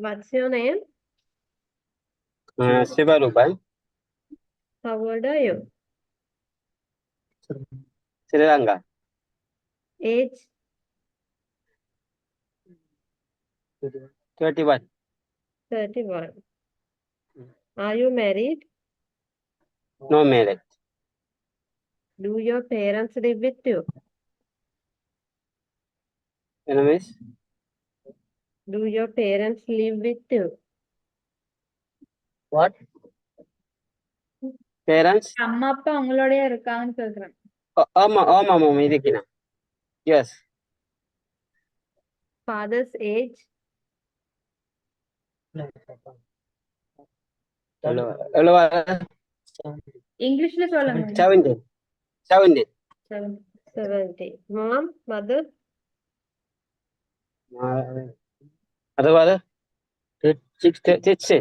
What's your name? Sivaruban, How old are you? Sri Lanka. Age? 31. 31. Are you married? No marriage. Do your parents live with you? Enemies? Do your parents live with you? What? Parents? அம்மா அப்பா உங்களோடய இருக்காங்கன்னு கேக்குறேன். ஆமா இருக்கேன். Yes. Father's age? இங்கிலீஷ்ல சொல்லுங்க. 70. 70. Mom? Mother? அறுபது 60.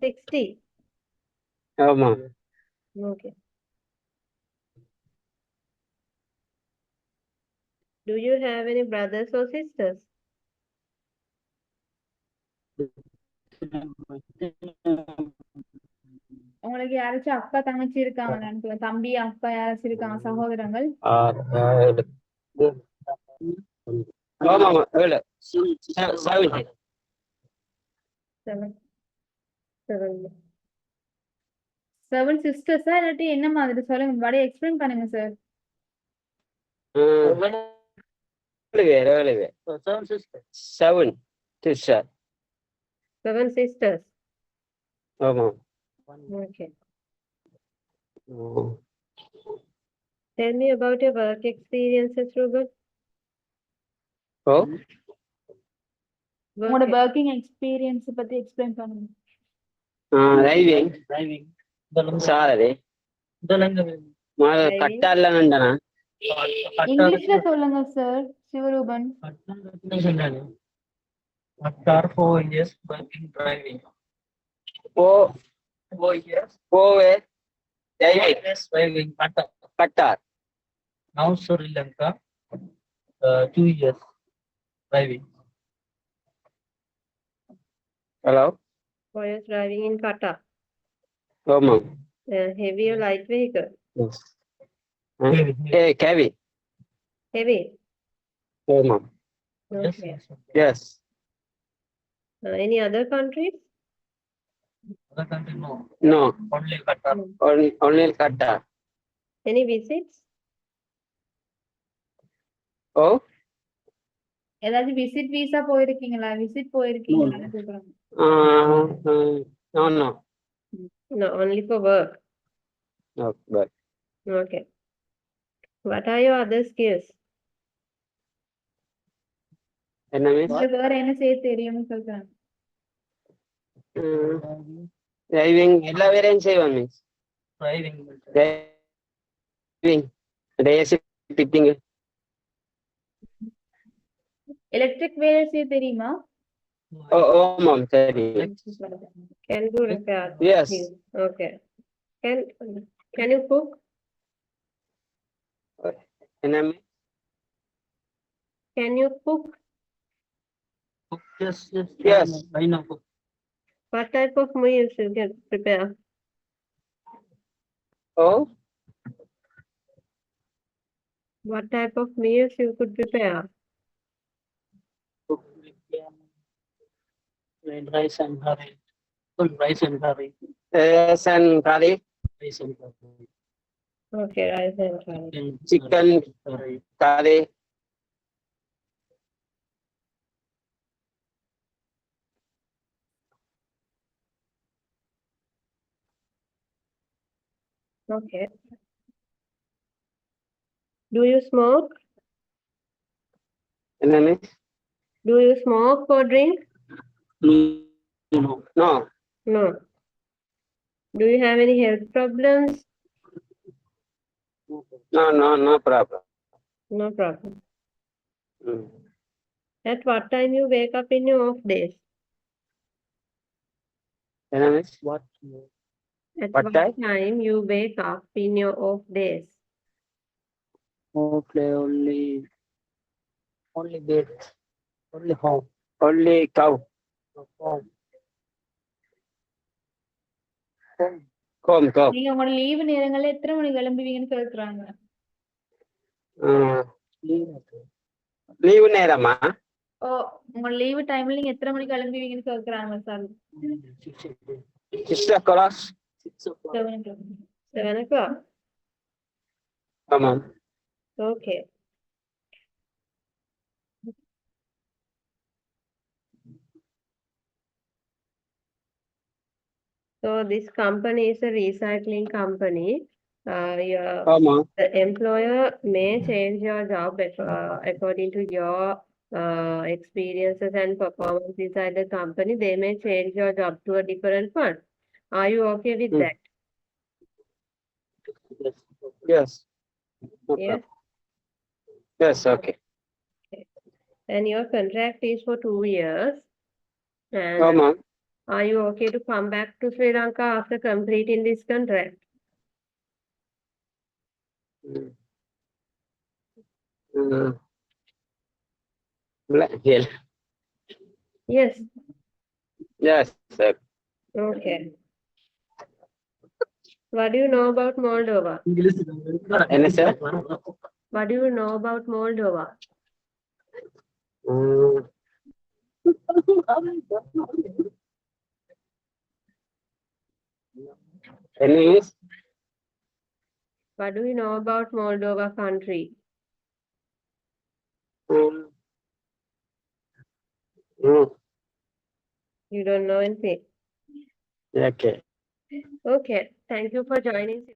60. ஆமா. Okay. Do you have any brothers or sisters? உங்களுக்கு யாராச்சும் அக்கா தங்கச்சி இருக்காங்களான்னு, தம்பி அக்கா யாராச்சும் இருக்காங்க, சகோதரங்கள்? ஆமா 70. 7 sisters-ஆ இல்லாட்டி என்ன மாதிரி சொல்லுங்க, படி எக்ஸ்பிளைன் பண்ணுங்க சார். 7 sisters. 7 sisters. ஆமா. Okay. Tell me about your work experiences, Ruben. உங்களோட working experience பத்தி எக்ஸ்பிளைன் பண்ணுங்க. டிரைவிங் சாரி கட்டார்ல நண்டனா இங்கிலீஷ்ல சொல்லுங்க sir Sivaroopan. After 4 years working driving. 4 years driving Qatar. Now Sri Lanka 2 years driving. Hello. 4 years driving in Qatar. ஆமா. Heavy or light vehicle? Yes. Heavy. Heavy. ஆமா. Okay. Yes. Any other countries? Other country no. No. Only Qatar. Only Qatar. Any visits? Oh. ஏதாவது visit visa போயிருக்கீங்களா? Visit போயிருக்கீங்களான்னு கேக்குறாங்க. No. No, only for work. No, but. Okay. What are your other skills? என்ன means? வேற என்ன செய்ய தெரியும்னு சொல்றாங்க. Driving எல்லா வேலையும் செய்வேன் means. Driving. Race fitting. Electric வேலை செய்ய தெரியுமா? ஆமாம் சரி. Can do repair. Yes. Okay. Can you cook? என்ன means? Can you cook? Yes. I know. What type of meals you can prepare? Oh. What type of meals you could prepare? Rice and curry. Full rice and curry. Rice and curry. Rice and curry. Okay, rice and curry. Chicken curry. Okay. Do you smoke? என்ன means? Do you smoke or drink? No. No. Do you have any health problems? No problem. No problem. At what time you wake up in your off days? என்ன means? At What what time you wake up in your off days? Okay, only bed. Only home. Only cow. Come, come. நீங்க உங்களோட leave நேரங்கள்ல எத்தனை மணிக்கு கிளம்புவீங்கன்னு கேக்குறாங்க. Leave நேரமா? ஓ, உங்களோட leave டைம்ல நீங்க எத்தனை மணிக்கு கிளம்புவீங்கன்னு கேக்குறாங்க சார். 6 o'clock. 7 o'clock. ஆமாம். Okay. So this company is a recycling company. ஆமாம். The employer may change your job according to your experiences and performance inside the company. They may change your job to a different one. Are you okay with that? Yes. No Yes. problem. Yes, okay. And your contract is for 2 years. And ஆமாம். are you okay to come back to Sri Lanka after completing this contract? Yes. Yes. Yes, sir. Okay. What do you know about Moldova? என்ன sir? What do you know about Moldova? Anyways, What do you know about Moldova country? You don't know anything. okay. Okay. Thank you for joining.